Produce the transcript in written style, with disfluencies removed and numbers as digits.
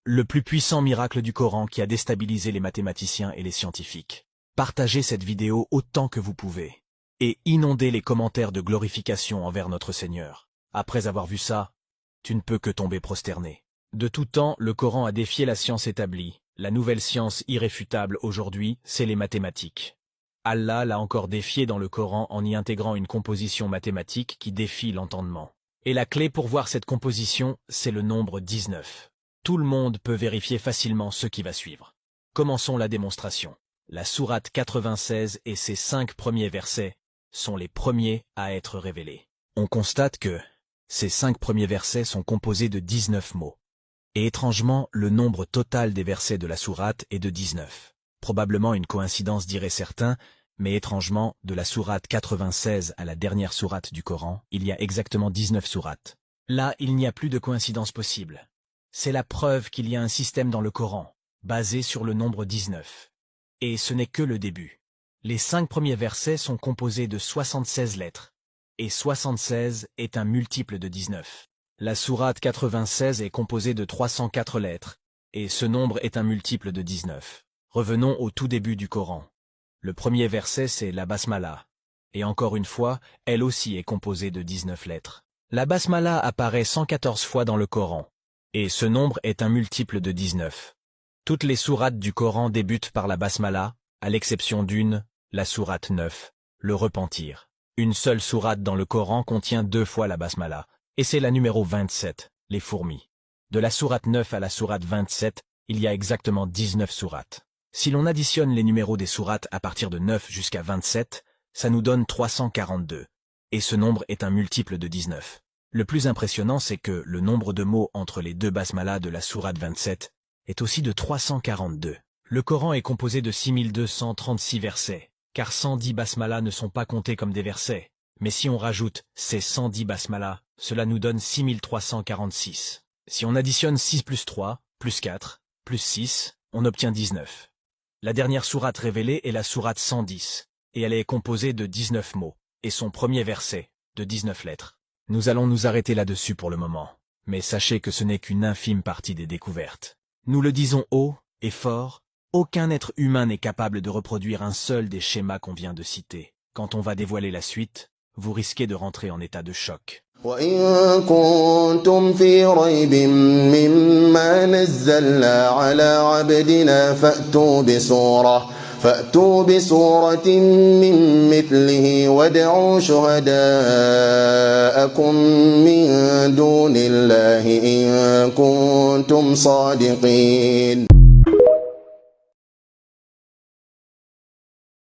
le plus puissant miracle du Coran qui a déstabilisé les mathématiciens et les scientifiques. Partagez cette vidéo autant que vous pouvez. Et inondez les commentaires de glorification envers notre Seigneur. Après avoir vu ça, tu ne peux que tomber prosterné. De tout temps, le Coran a défié la science établie. La nouvelle science irréfutable aujourd'hui, c'est les mathématiques. Allah l'a encore défié dans le Coran en y intégrant une composition mathématique qui défie l'entendement. Et la clé pour voir cette composition, c'est le nombre 19. Tout le monde peut vérifier facilement ce qui va suivre. Commençons la démonstration. La sourate 96 et ses 5 premiers versets sont les premiers à être révélés. On constate que ces 5 premiers versets sont composés de 19 mots. Et étrangement, le nombre total des versets de la sourate est de 19. Probablement une coïncidence diraient certains, mais étrangement, de la sourate 96 à la dernière sourate du Coran, il y a exactement 19 sourates. Là, il n'y a plus de coïncidence possible. C'est la preuve qu'il y a un système dans le Coran, basé sur le nombre 19. Et ce n'est que le début. Les 5 premiers versets sont composés de 76 lettres, et 76 est un multiple de 19. La sourate 96 est composée de 304 lettres, et ce nombre est un multiple de 19. Revenons au tout début du Coran. Le premier verset, c'est la basmala, et encore une fois, elle aussi est composée de 19 lettres. La basmala apparaît 114 fois dans le Coran, et ce nombre est un multiple de 19. Toutes les sourates du Coran débutent par la basmala, à l'exception d'une, la sourate 9, le repentir. Une seule sourate dans le Coran contient 2 fois la basmala, et c'est la numéro 27, les fourmis. De la sourate 9 à la sourate 27, il y a exactement 19 sourates. Si l'on additionne les numéros des sourates à partir de 9 jusqu'à 27, ça nous donne 342, et ce nombre est un multiple de 19. Le plus impressionnant, c'est que le nombre de mots entre les deux basmalas de la sourate 27 est aussi de 342. Le Coran est composé de 6236 versets, car 110 basmalas ne sont pas comptés comme des versets. Mais si on rajoute ces 110 basmalas, cela nous donne 6346. Si on additionne 6 plus 3, plus 4, plus 6, on obtient 19. La dernière sourate révélée est la sourate 110, et elle est composée de 19 mots, et son premier verset, de 19 lettres. Nous allons nous arrêter là-dessus pour le moment, mais sachez que ce n'est qu'une infime partie des découvertes. Nous le disons haut et fort, aucun être humain n'est capable de reproduire un seul des schémas qu'on vient de citer. Quand on va dévoiler la suite, vous risquez de rentrer en état de choc. وإن كنتم في ريب مما نزلنا على عبدنا فأتوا بسورة من مثله وادعوا شهداءكم من دون الله إن كنتم صادقين